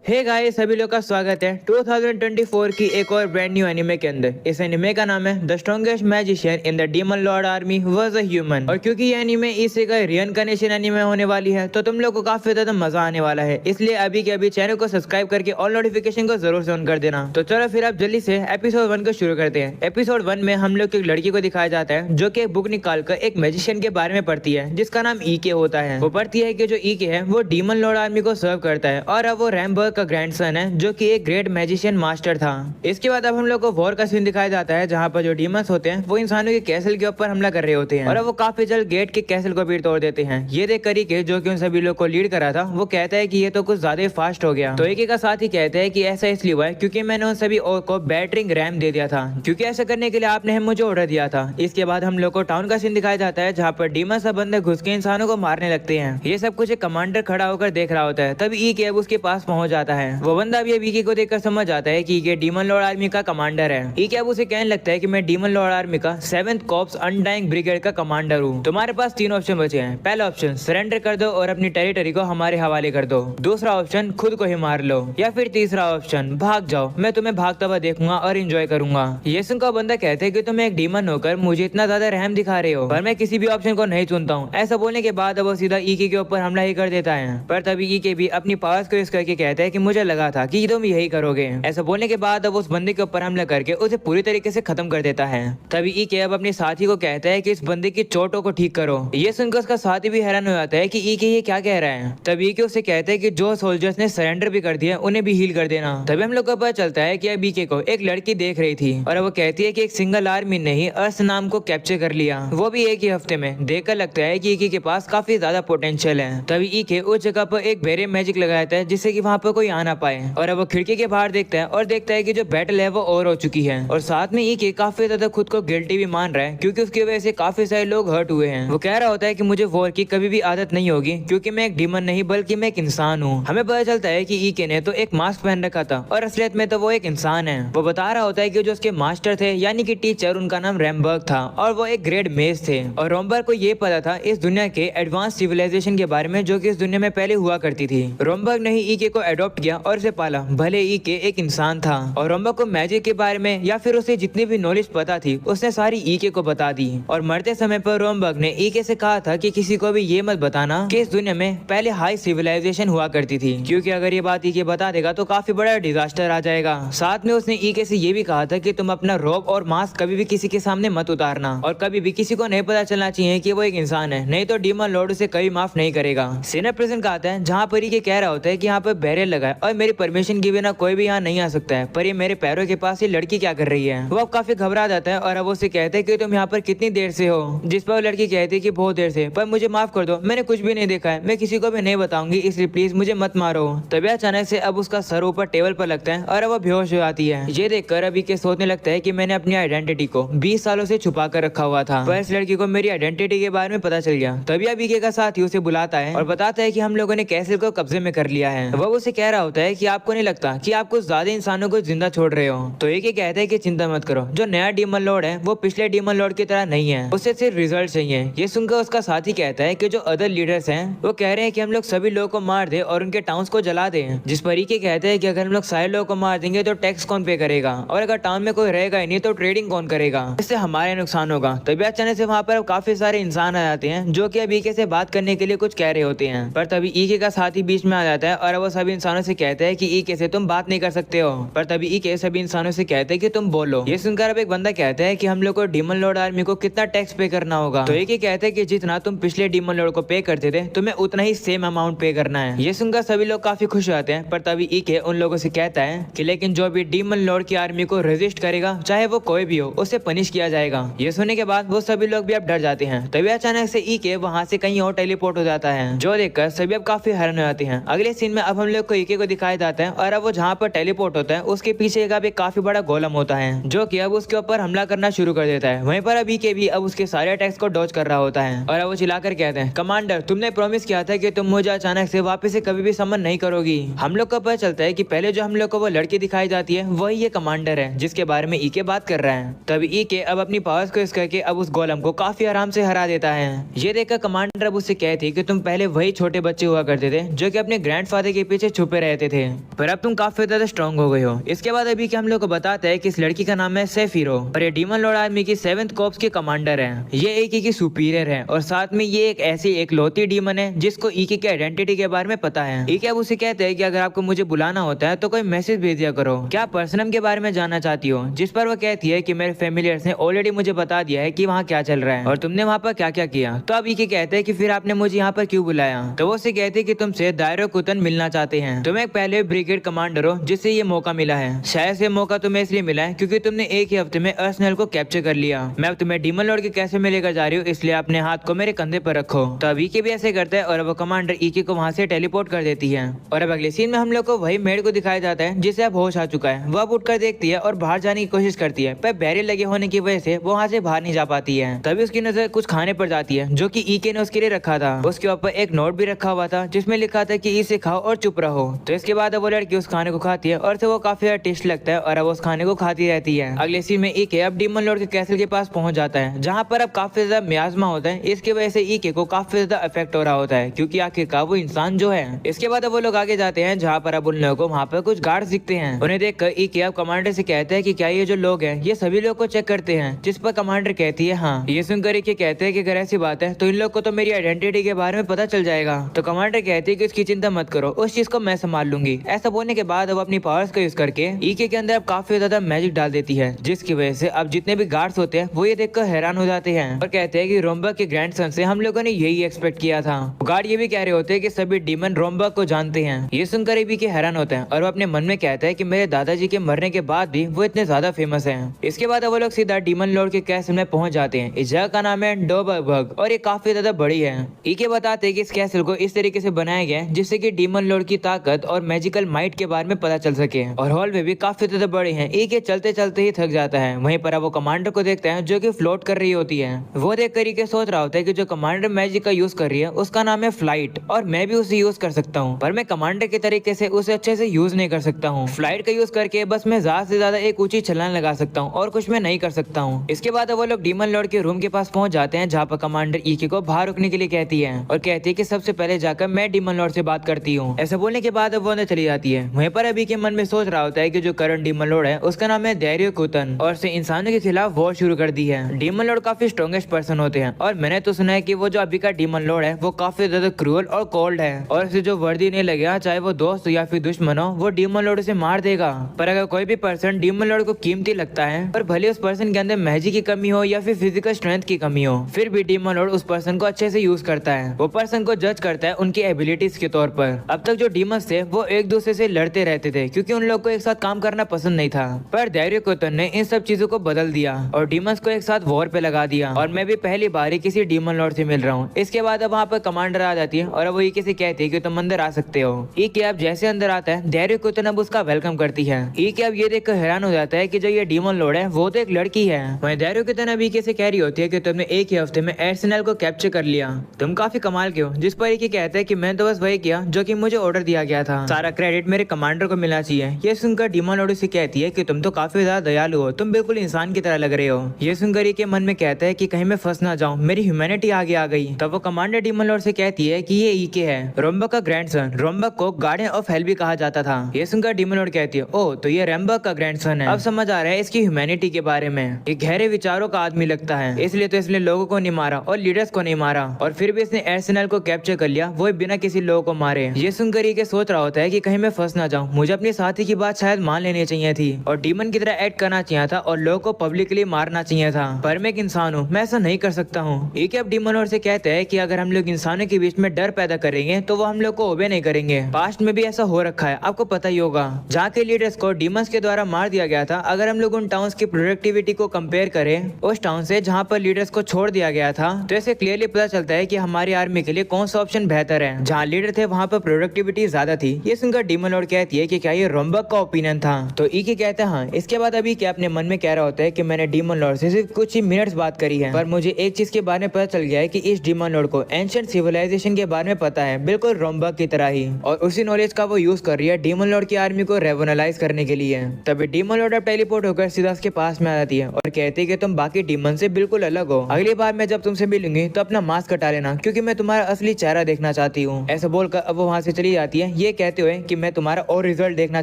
Hey guys, सभी लोग का स्वागत है 2024 की एक और ब्रांड न्यू एनिमे के अंदर। इस एनिमे का नाम है the strongest magician in the demon Lord army was a human. और क्योंकि ये एनिमे इसी का रिइनकार्नेशन एनिमे होने वाली है तो तुम लोग को काफी ज्यादा मजा आने वाला है। इसलिए अभी के अभी चैनल को सब्सक्राइब करके ऑल नोटिफिकेशन को जरूर से ऑन कर देना। तो चलो फिर आप जल्दी से एपिसोड 1 को शुरू करते हैं। एपिसोड 1 में हम लोग एक लड़की को दिखाया जाता है जो की एक बुक निकाल कर एक मैजिशियन के बारे में पढ़ती है जिसका नाम ईके होता है। वो पढ़ती है कि जो ईके है वो डीमन लॉर्ड आर्मी को सर्व करता है और अब वो रैमबर्ग का ग्रैंडसन है जो कि एक ग्रेट मैजिशियन मास्टर था। इसके बाद अब हम लोग को वॉर का सीन दिखाया जाता है जहाँ पर जो डीमंस होते हैं वो इंसानों के कैसल के ऊपर हमला कर रहे होते हैं और अब वो काफी जल्द गेट के कैसल को भी तोड़ देते हैं। ये देख करिके जो कि उन सभी लोग को लीड करा था वो कहता है कि ये तो कुछ ज्यादा फास्ट हो गया। तो एक का साथ ही कहता है कि ऐसा इसलिए हुआ है क्योंकि मैंने उन सभी और को बैटरिंग रैम दे दिया था, क्योंकि ऐसा करने के लिए आपने मुझे ऑर्डर दिया था। इसके बाद हम लोग को टाउन का सीन दिखाया जाता है जहाँ पर डीमंस सब बंदे घुस के इंसानों को मारने लगते हैं। ये सब कुछ एक कमांडर खड़ा होकर देख रहा होता है। तभी ई के अब उसके पास पहुंच जाता है। वो बंदा भी ईके को देखकर समझ जाता है कि ये डीमन लॉर्ड आर्मी का कमांडर है। ईके अब उसे कहने लगता है कि मैं डीमन लॉर्ड आर्मी का 7th कॉर्प्स अनडाइंग ब्रिगेड का कमांडर हूँ। तुम्हारे पास 3 ऑप्शन बचे हैं। पहला ऑप्शन सरेंडर कर दो और अपनी टेरिटरी को हमारे हवाले कर दो। दूसरा ऑप्शन खुद को ही मार लो, या फिर तीसरा ऑप्शन भाग जाओ, मैं तुम्हें भागता हुआ देखूंगा और एंजॉय करूंगा। ये सुनकर बंदा कहते हैं कि तुम एक डीमन होकर मुझे इतना ज्यादा रहम दिखा रहे हो, पर मैं किसी भी ऑप्शन को नहीं चुनता हूँ। ऐसा बोलने के बाद वो सीधा ईके के ऊपर हमला ही कर देता है। पर तभी ईके भी अपनी पावर्स को यूज करके कहता है कि मुझे लगा था कि तुम यही करोगे। ऐसा बोलने के बाद अब उस बंदे के ऊपर हमला करके उसे पूरी तरीके से खत्म कर देता है। तभी ईके अब अपने साथी को कहता है कि इस बंदे की चोटों को ठीक करो। ये सुनकर उसका साथी भी हैरान हो जाता है कि ईके ये क्या कह रहा है। तभी ईके उसे कहते हैं कि जो सोल्जर्स ने सरेंडर भी कर दिया उन्हें भी हील कर देना। तभी हम लोग को पता चलता है कि अब ईके को एक लड़की देख रही थी और वो कहती है कि एक सिंगल आर्मी ने ही अर्थ नाम को कैप्चर कर लिया, वो भी एक ही हफ्ते में। देखकर लगता है कि ईके के पास काफी ज्यादा पोटेंशियल है। तभी ईके उस जगह पर एक बेरे मैजिक लगाता है जिससे कि वहाँ पर कोई आ ना पाए और अब वो खिड़की के बाहर देखता है और देखता है कि जो बैटल है वो ओवर हो चुकी है। और साथ में ईके काफी ज्यादा खुद को गिल्टी भी मान रहा है क्योंकि उसकी वजह से काफी सारे लोग हर्ट हुए हैं। वो कह रहा होता है कि मुझे वॉर की कभी भी आदत नहीं होगी क्योंकि मैं एक डीमन नहीं बल्कि मैं एक इंसान हूँ। हमें पता चलता है कि ईके ने तो एक मास्क पहन रखा था और असलियत में तो वो एक इंसान है। वो बता रहा होता है कि जो उसके मास्टर थे यानी कि टीचर, उनका नाम रैमबर्ग था और वो एक ग्रेट मेज थे। और रोमबर्ग को ये पता था इस दुनिया के एडवांस सिविलाइजेशन के बारे में जो कि इस दुनिया में पहले हुआ करती थी। रोमबर्ग ने ही ईके को अडॉप्ट किया और इसे पाला, भले ईके एक इंसान था। और रोमबर्ग को मैजिक के बारे में या फिर उसे जितनी भी नॉलेज पता थी उसने सारी ईके को बता दी। और मरते समय पर रोमबर्ग ने ईके से कहा था कि किसी को भी ये मत बताना कि इस दुनिया में पहले हाई सिविलाइजेशन हुआ करती थी, क्योंकि अगर ये बात ईके बता देगा तो काफी बड़ा डिजास्टर आ जाएगा। साथ में उसने ईके से ये भी कहा था कि तुम अपना रोब और मास्क कभी भी किसी के सामने मत उतारना और कभी भी किसी को नहीं पता चलना चाहिए कि वो एक इंसान है, नहीं तो डीमन लॉर्ड उसे कभी माफ नहीं करेगा। सीनियर प्रेजेंट का आता है जहाँ पर ईके कह रहा होता है कि यहाँ पर बैरियर लगा है और मेरी परमिशन के बिना कोई भी यहाँ नहीं आ सकता है, पर ये मेरे पैरों के पास ये लड़की क्या कर रही है। वो अब काफी घबरा जाता है और अब उसे कहते हैं कि तुम यहाँ पर कितनी देर से हो, जिस पर वो लड़की कहती है कि बहुत देर से, पर मुझे माफ कर दो, मैंने कुछ भी नहीं देखा है, मैं किसी को भी नहीं बताऊंगी, इसलिए प्लीज मुझे मत मारो। तभी अचानक से अब उसका सर ऊपर टेबल पर लगता है और वो बेहोश हो जाती है। ये देखकर अभी के सोचने लगता है कि मैंने अपनी आइडेंटिटी को 20 सालों से छुपा कर रखा हुआ था, पर इस लड़की को मेरी आइडेंटिटी के बारे में पता चल गया। तभी अभी के साथी उसे बुलाता है और बताता है कि हम लोगों ने कैसल को कब्जे में कर लिया है। वो उसे कह रहा होता है कि आपको नहीं लगता कि आप कुछ ज्यादा इंसानों को जिंदा छोड़ रहे हो। तो ये कहता है कि चिंता मत करो, जो नया डीमन लॉर्ड है वो पिछले डीमन लॉर्ड की तरह नहीं है, उससे सिर्फ रिजल्ट चाहिए। ये सुनकर उसका साथी कहता है कि जो अदर लीडर्स हैं वो कह रहे हैं कि हम लोग सभी लोगों को मार दे और उनके टाउन्स को जला दे, जिस पर ईके कहते हैं कि अगर हम लोग सारे लोगों को मार देंगे तो टैक्स कौन पे करेगा, और अगर टाउन में कोई रहेगा ही नहीं तो ट्रेडिंग कौन करेगा, इससे हमारे नुकसान होगा। तभी अचानक से वहाँ पर काफी सारे इंसान आ जाते हैं जो कि अब ईके से बात करने के लिए कुछ कह रहे होते हैं। पर तभी ईके का साथी बीच में आ जाता है और वो सभी इंसानों से कहता है कि ईके से तुम बात नहीं कर सकते हो। पर तभी ईके सभी इंसानों से कहते हैं कि तुम बोलो। ये सुनकर अब एक बंदा कहता है कि हम लोग को डीमन लॉर्ड आर्मी को कितना टैक्स पे करना होगा। तो ईके कहते हैं कि जितना तुम पिछले डीमन लॉर्ड को पे करते थे तुम्हें उतना ही सेम अमाउंट पे करना है। ये सुनकर सभी लोग काफी खुश हो जाते हैं। पर तभी ईके उन लोगों से कहता है कि लेकिन जो भी डीमन लॉर्ड की आर्मी को रेजिस्ट करेगा, चाहे वो कोई भी हो, उसे पनिश किया जाएगा। ये सुनने के बाद वो सभी लोग भी अब डर जाते हैं। तभी अचानक से ईके वहाँ से कहीं और टेलीपोर्ट हो जाता है, जो देखकर सभी अब काफी हैरान हो जाते हैं। अगले सीन में अब हम लोग को ईके को दिखाया जाता है और अब वो जहाँ पर टेलीपोर्ट होता है उसके पीछे एक काफी बड़ा गोलम होता है जो कि अब उसके ऊपर हमला करना शुरू कर देता है। वहीं पर अब ईके भी अब उसके सारे अटैक्स को डॉज कर रहा होता है और अब वो चिल्लाकर कहते हैं, कमांडर तुमने प्रॉमिस किया था कि तुम मुझे अचानक से वापस से कभी भी समन नहीं करोगी। हम लोग को पता चलता है कि पहले जो हम लोग को वो लड़की दिखाई जाती है वही ये कमांडर है जिसके बारे में ईके बात कर रहा है। तभी ईके अब अपनी पावर्स को यूज करके अब उस गोलम को काफी आराम से हरा देता है। ये देखकर कमांडर अब उससे कहती कि तुम पहले वही छोटे बच्चे हुआ करते थे जो कि अपने ग्रैंडफादर के पीछे छुपे पे रहते थे, पर अब तुम काफी ज्यादा स्ट्रॉन्ग हो गए हो। इसके बाद अभी हम लोग को बताता है कि इस लड़की का नाम है सेफिरो और ये डीमन लॉर्ड आर्मी की 7th कॉर्प्स की कमांडर है। ये ईकी की सुपीरियर है और साथ में ये एक ऐसी एक लौती डीमन है जिसको ईकी की आइडेंटिटी के बारे में पता है। ईकी अब उसे कहते हैं कि अगर आपको मुझे बुलाना होता है तो कोई मैसेज भेज दिया करो, क्या पर्सनम के बारे में जानना चाहती हो? जिस पर वो कहती है कि मेरे फैमिलियर्स ने ऑलरेडी मुझे बता दिया है कि वहाँ क्या चल रहा है और तुमने वहाँ पर क्या क्या किया। तो अब ईकी कहते हैं कि फिर आपने मुझे यहाँ पर क्यों बुलाया? तो वो उसे कहती है कि तुमसे दायरो कुतन मिलना चाहते हैं। तुम एक पहले ब्रिगेड कमांडर हो जिससे ये मौका मिला है। शायद से मौका तुम्हें इसलिए मिला है क्योंकि तुमने एक ही हफ्ते में अर्सेनल को कैप्चर कर लिया। मैं अब तुम्हें डीमन लॉर्ड के कैसे में लेकर जा रही हूँ, इसलिए अपने हाथ को मेरे कंधे पर रखो। तो अब ईकी भी ऐसे करता है और वो कमांडर ईकी को वहाँ से टेलीपोर्ट कर देती है। और अब अगले सीन में हम लोग को वही मेड को दिखाया जाता है जिसे अब होश आ चुका है। वह अब उठकर देखती है और बाहर जाने की कोशिश करती है, पर बैरियर लगे होने की वजह से वो वहाँ से बाहर नहीं जा पाती है। तभी उसकी नजर कुछ खाने पर जाती है जो कि ईके ने उसके लिए रखा था। उसके ऊपर एक नोट भी रखा हुआ था जिसमें लिखा था कि इसे खाओ और चुप रहो। तो इसके बाद वो लड़की उस खाने को खाती है और उसे वो काफी टेस्ट लगता है और अब उस खाने को खाती रहती है। अगले सीन में ईके अब डीमन लॉर्ड के कैसल के पास पहुंच जाता है जहाँ पर अब काफी ज्यादा मियाजमा होता है। इसकी वजह से ईके को काफी ज्यादा इफेक्ट हो रहा होता है क्योंकि आखिरकार वो इंसान जो है। इसके बाद अब वो लोग आगे जाते हैं जहाँ पर अब उन लोगों को वहाँ पर कुछ गार्ड्स दिखते हैं। उन्हें देखकर ईके अब कमांडर से कहते हैं कि क्या ये जो लोग हैं ये सभी लोग को चेक करते हैं? जिस पर कमांडर कहती है हाँ। ये सुनकर ईके कहते हैं कि अगर ऐसी बात है तो इन लोग को तो मेरी आइडेंटिटी के बारे में पता चल जाएगा। तो कमांडर कहती है कि उसकी चिंता मत करो, उस चीज को मैं संभाल लूंगी। ऐसा बोलने के बाद अब अपनी पावर्स का यूज करके ईके के अंदर अब काफी ज्यादा मैजिक डाल देती है, जिसकी वजह से अब जितने भी गार्ड्स होते हैं वो ये देखकर हैरान हो जाते हैं और कहते हैं कि रोम्बा के ग्रैंडसन से हम लोगों ने यही एक्सपेक्ट किया था। गार्ड ये भी कह रहे होते हैं कि सभी डीमन रोम्बा को जानते हैं। ये सुनकर भी हैरान होते हैं और वो अपने मन में कहता है कि मेरे दादाजी के मरने के बाद भी वो इतने ज्यादा फेमस हैं। इसके बाद वो लोग सीधा डीमन लॉर्ड के कैसल में पहुंच जाते हैं। इस जगह का नाम है डोबर्ग और ये काफी ज्यादा बड़ी है। ईके बताते हैं कि इस कैसल को इस तरीके से बनाया गया है जिससे कि डीमन लॉर्ड की ताकत और मैजिकल माइट के बारे में पता चल सके और हॉल में भी काफी ज्यादा बड़े हैं। ईके चलते चलते ही थक जाता है। वहीं पर वो कमांडर को देखते हैं जो कि फ्लोट कर रही होती है। वो देख कर ईके सोच रहा होता है कि जो कमांडर मैजिक का यूज कर रही है उसका नाम है फ्लाइट और मैं भी उसे यूज कर सकता हूँ, पर मैं कमांडर के तरीके से उसे अच्छे से यूज नहीं कर सकता हूँ। फ्लाइट का यूज करके बस मैं ज्यादा से ज्यादा एक ऊंची छलांग लगा सकता हूँ और कुछ मैं नहीं कर सकता हूँ। इसके बाद वो लोग डीमन लॉर्ड के रूम के पास पहुंच जाते हैं जहाँ पर कमांडर ईके को बाहर रुकने के लिए कहती है और कहती है कि सबसे पहले जाकर मैं डीमन लॉर्ड से बात करती हूँ। ऐसा बोलने के बाद वो अंदर चली जाती है। वहीं पर अभी के मन में सोच रहा होता है कि जो करंट डीमन लॉर्ड है उसका नाम है दायरो कुतन और उसने इंसानों के खिलाफ वॉर शुरू कर दी है। डीमन लॉर्ड काफी स्ट्रॉन्गेस्ट पर्सन होते हैं और मैंने तो सुना है कि वो जो अभी का डीमन लॉर्ड है वो काफी ज्यादा क्रूअल और कोल्ड है और उसे जो वर्दी नहीं लगेगा चाहे वो दोस्त या फिर दुश्मन हो वो डीमन लॉर्ड से मार देगा। पर अगर कोई भी पर्सन डीमन लॉर्ड को कीमती लगता है और भले उस पर्सन के अंदर मैजिक की कमी हो या फिर फिजिकल स्ट्रेंथ की कमी हो फिर भी डीमन लॉर्ड उस पर्सन को अच्छे से यूज करता है। वो पर्सन को जज करता है उनकी एबिलिटीज के तौर पर। अब तक जो डीमंस थे वो एक दूसरे से लड़ते रहते थे क्योंकि उन लोग को एक साथ काम करना पसंद नहीं था, पर दायरो कुतन ने इन सब चीजों को बदल दिया और डीमंस को एक साथ वॉर पे लगा दिया और मैं भी पहली बार ही किसी डीमन लॉर्ड से मिल रहा हूँ। इसके बाद अब वहाँ पर कमांडर आ जाती है और वो ईके से कहती है कि तुम अंदर आ सकते हो। ईके अब जैसे अंदर आता है दायरो कुतन अब उसका वेलकम करती है। ईके अब ये देखकर हैरान हो जाता है कि जो ये डीमन लॉर्ड है वो तो एक लड़की है। वहीं दायरो कुतन अब ईके से कह रही होती है कि तुमने एक ही हफ्ते में अर्सेनल को कैप्चर कर लिया, तुम काफी कमाल के हो। जिस पर ईके कहता है कि मैं तो बस वही किया जो कि मुझे ऑर्डर दिया गया था, सारा क्रेडिट मेरे कमांडर को मिलना चाहिए। ये सुनकर डीमन लॉर्ड से कहती है कि तुम तो काफी ज्यादा दयालु हो, तुम बिल्कुल इंसान की तरह लग रहे हो। ये सुनकर ईके मन में कहता है कि कहीं मैं फंस ना जाऊं, मेरी ह्यूमैनिटी आगे आ गई। तब वो कमांडर डीमन लॉर्ड से कहती है कि ये ईके है, रोम्बक का ग्रैंडसन। रोम्बक को गार्डियन ऑफ हेल भी कहा जाता था। ये सुनकर डीमन लॉर्ड कहती है ओह तो ये रोम्बक का ग्रैंडसन है। अब समझ आ रहा है इसकी ह्यूमैनिटी के बारे में। ये गहरे विचारों का आदमी लगता है, इसलिए तो इसने लोगों को नहीं मारा और लीडर्स को नहीं मारा और फिर भी इसने अर्सेनल को कैप्चर कर लिया, वो बिना किसी लोगों को मारे। ये सुनकर ईके सोच रहा होता है कि कहीं मैं फंस ना जाऊं, मुझे अपने साथी की बात शायद मान लेनी चाहिए थी और डीमन की तरह एक्ट करना चाहिए था और लोगों को पब्लिकली मारना चाहिए था, पर मैं एक इंसान हूँ, मैं ऐसा नहीं कर सकता हूँ। ईके अब डीमन लॉर्ड से कहते हैं कि अगर हम लोग इंसानों के बीच में डर पैदा करेंगे तो वो हम लोग को ओबे नहीं करेंगे। पास्ट में भी ऐसा हो रखा है, आपको पता ही होगा, जहाँ के लीडर्स को डीमंस के द्वारा मार दिया गया था। अगर हम लोग उन टाउन्स की प्रोडक्टिविटी को कंपेयर करें उस टाउन से जहाँ पर लीडर्स को छोड़ दिया गया था तो ऐसे क्लियरली पता चलता है कि हमारी आर्मी के लिए कौन सा ऑप्शन बेहतर है। जहाँ लीडर थे वहाँ पर प्रोडक्टिविटी ज्यादा थी। ये सुनकर डीमन लॉर्ड कहती है कि क्या ये रोम्बक का ओपिनियन था? तो ईके कहते हैं हाँ। इसके बाद अभी क्या अपने मन में कह रहा होता है कि मैंने डीमन लॉर्ड से सिर्फ कुछ ही मिनट्स बात करी है, पर मुझे एक चीज के बारे में पता चल गया है कि इस डीमन लॉर्ड को एंशिएंट सिविलाइजेशन के बारे में पता है, बिल्कुल रोम्बक की तरह ही, और उसी नॉलेज का वो यूज कर रही है डीमन लॉर्ड की आर्मी को रेवोनलाइज करने के लिए। तभी डीमन लॉर्ड अब टेलीपोर्ट होकर सीधा उसके पास में आ जाती है और कहती है कि तुम बाकी डीमन से बिल्कुल अलग हो, अगली बार मैं जब तुमसे मिलूंगी तो अपना मास्क हटा लेना क्योंकि मैं तुम्हारा असली चेहरा देखना चाहती हूँ। ऐसा बोलकर अब वो वहाँ से चली जाती है। ये ये कहते हुए कि मैं तुम्हारा और रिजल्ट देखना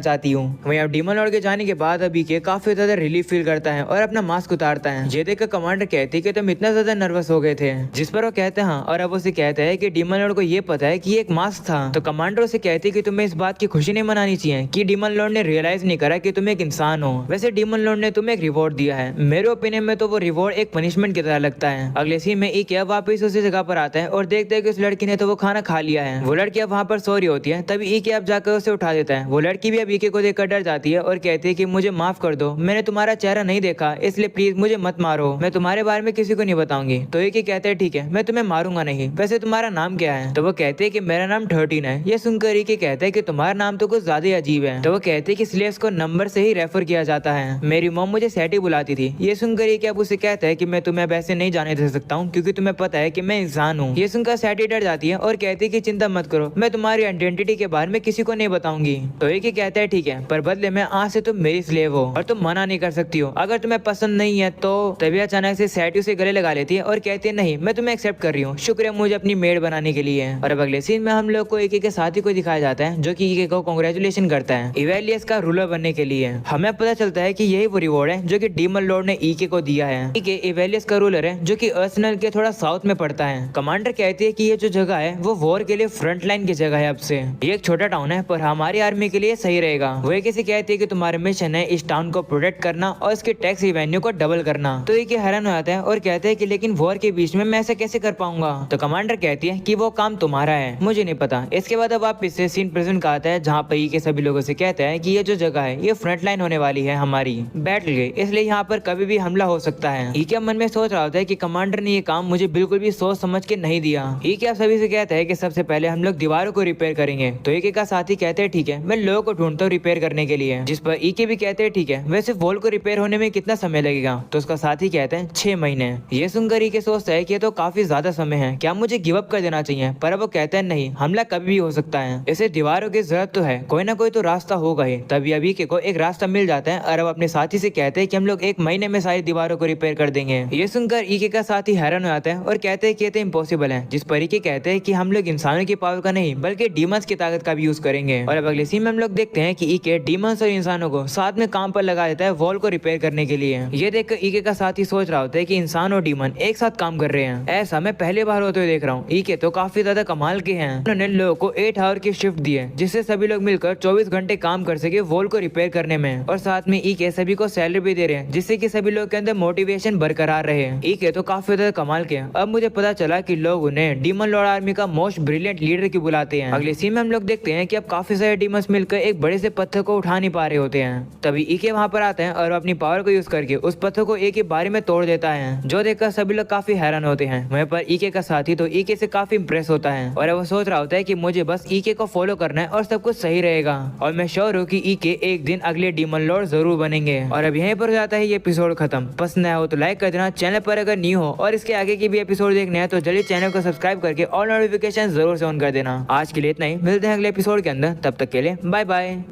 चाहती हूँ। वहीं अब डीमन लॉर्ड के जाने के बाद अभी के काफी ज्यादा रिलीफ फील करता है और अपना मास्क उतारता है। ये देखकर कमांडर कहती है कि तुम इतना ज्यादा नर्वस हो गए थे, जिस पर वो कहते हैं और अब उसे कहता है कि डीमन लॉर्ड को ये पता है कि ये एक मास्क था। तो कमांडर उसे कहती है कि तुम्हें इस बात की खुशी नहीं मनानी चाहिए कि डीमन लॉर्ड ने रियलाइज नहीं करा कि तुम एक इंसान हो। वैसे डीमन लॉर्ड ने तुम्हें एक रिवॉर्ड दिया है, मेरे ओपिनियन में तो वो रिवॉर्ड एक पनिशमेंट की तरह लगता है। अगले सीन में इके वापस उसी जगह पर आता है और देखते है कि उस लड़की ने तो वो खाना खा लिया है। वो लड़की अब वहाँ पर सो रही होती है, तभी इके अब जाकर उसे उठा देता है। वो लड़की भी अब इके को देखकर डर जाती है और कहती है कि मुझे माफ कर दो, मैंने तुम्हारा चेहरा नहीं देखा, इसलिए प्लीज मुझे मत मारो, मैं तुम्हारे बारे में किसी को नहीं बताऊंगी। तो इके कहते हैं ठीक है, मैं तुम्हें मारूंगा नहीं, वैसे तुम्हारा नाम क्या है? तो वो कहते हैं कि मेरा नाम 13 है। ये सुनकर इके कहते हैं कि तुम्हारा नाम तो कुछ ज्यादा ही अजीब है। तो वो कहते हैं कि स्लेव्स को नंबर से ही रेफर किया जाता है, मेरी मॉम मुझे सैटी बुलाती थी। ये सुनकर इके अब उसे कहता है कि मैं तुम्हें वैसे नहीं जाने दे सकता हूँ क्योंकि तुम्हें पता है कि मैं इंसान हूँ। ये सुनकर सैटी डर जाती है और कहती है कि चिंता मत करो, मैं तुम्हारी आइडेंटिटी के बारे में किसी को नहीं बताऊंगी। तो इके कहता है ठीक है, पर बदले में आज से तुम मेरी स्लेव हो और तुम मना नहीं कर सकती हो, अगर तुम्हें पसंद नहीं है तो। तभी अचानक से सैटी उसे गले लगा लेती है और कहती है नहीं, मैं तुम्हें एक्सेप्ट कर रही हूँ, शुक्रिया मुझे अपनी मेड बनाने के लिए। और अब अगले सीन में हम लोग को इके के साथी को दिखाया जाता है जो कि इके को कांग्रेचुलेशन करता है इवेलियस का रूलर बनने के लिए। हमें पता चलता है कि यही वो रिवॉर्ड है जो कि डीमन लॉर्ड ने इके को दिया है। इके इवेलियस का रूलर है जो कि अर्सेनल के थोड़ा साउथ में पड़ता है। कमांडर कहती है कि ये जो जगह है वो वॉर के लिए फ्रंट लाइन की जगह है। अब से ये एक छोटा टाउन है पर हमारी आर्मी के लिए सही रहेगा। वो एक ऐसे कहती है कि तुम्हारा मिशन है इस टाउन को प्रोटेक्ट करना और इसके टैक्स रेवेन्यू को डबल करना। तो ये हैरान हो जाता है और कहते हैं कि लेकिन वॉर के बीच में मैं ऐसा कैसे कर पाऊंगा? तो कमांडर कहती है कि वो काम तुम्हारा है, मुझे नहीं पता। इसके बाद अब वापस से सीन प्रेजेंट का आता है जहाँ पर के सभी लोगों से कहते हैं कि ये जो जगह है ये फ्रंट लाइन होने वाली है हमारी बैटल की, इसलिए यहाँ पर कभी भी हमला हो सकता है। इके मन में सोच रहा होता है कि कमांडर ने ये काम मुझे बिल्कुल भी सोच समझ के नहीं दिया। इके सभी से कहता है कि सबसे पहले हम लोग दीवारों को रिपेयर करेंगे। तो इके का साथी कहते हैं ठीक है, मैं लोगों को ढूंढता हूँ रिपेयर करने के लिए। जिस पर इके भी कहते हैं ठीक है, वैसे वॉल को रिपेयर होने में कितना समय लगेगा? तो उसका साथी कहते हैं 6 महीने। ये सुनकर इके सोचता है कि ये तो काफी ज्यादा समय है, क्या मुझे गिव अप कर देना चाहिए? पर वो कहते हैं नहीं, हमला कभी भी हो सकता है, इसे दीवारों की जरूरत तो है, कोई ना कोई तो रास्ता होगा ही। तभी अभी के को एक रास्ता मिल जाता है और अब अपने साथी से कहते हैं कि हम लोग 1 महीने में सारी दीवारों को रिपेयर कर देंगे। ये सुनकर इके का साथी हैरान हो जाता है और कहते हैं कि ये तो इम्पॉसिबल है। जिस पर इके कहते हैं कि हम लोग इंसानों की पावर का नहीं बल्कि डीमंस की ताकत का भी यूज करेंगे। और अब अगले सीन में हम लोग देखते हैं कि इके डीमंस और इंसानों को साथ में काम पर लगा देता है वॉल को रिपेयर करने के लिए। ये देखकर इके का साथी सोच रहा होता है कि इंसान और डीमन एक साथ काम कर रहे हैं, ऐसा मैं पहली बार होते हुए देख रहा हूँ। इके तो काफी ज्यादा कमाल के हैं, उन्होंने लोगों को 8 आवर की शिफ्ट दी है जिससे सभी लोग मिलकर 24 घंटे काम कर सके वॉल को रिपेयर करने में। और साथ में इके सभी को सैलरी भी दे रहे हैं जिससे कि सभी लोग के अंदर मोटिवेशन बरकरार रहे। इके तो काफी ज्यादा कमाल के हैं। अब मुझे पता चला कि लोग उन्हें डीमन लॉर्ड आर्मी का मोस्ट ब्रिलियंट लीडर की बुलाते हैं। अगले सीन में हम लोग देखते हैं कि अब काफी सारे डीमंस मिलकर एक बड़े से पत्थर को उठा नहीं पा रहे होते हैं। तभी इके वहां पर आते हैं और अपनी पावर को यूज करके उस पत्थर को एक ही बारी में तोड़ देता है, जो देखकर सभी लोग काफी हैरान होते हैं। वहीं पर इके का साथी तो इके से काफी इंप्रेस होता है और वो सोच रहा होता है कि मुझे बस इके को फॉलो करना है और सब कुछ सही रहेगा और मैं श्योर हूँ कि इके एक दिन अगले डीमन लॉर्ड जरूर बनेंगे। और अब यहीं पर हो जाता है ये एपिसोड खत्म। पसंद आया हो तो लाइक कर देना, चैनल पर अगर न्यू हो और इसके आगे की भी एपिसोड देखने हैं तो जल्दी चैनल को सब्सक्राइब करके ऑल नोटिफिकेशन जरूर से ऑन कर देना। आज के लिए इतना ही, मिलते हैं अगले एपिसोड के अंदर, तब तक के लिए बाय बाय।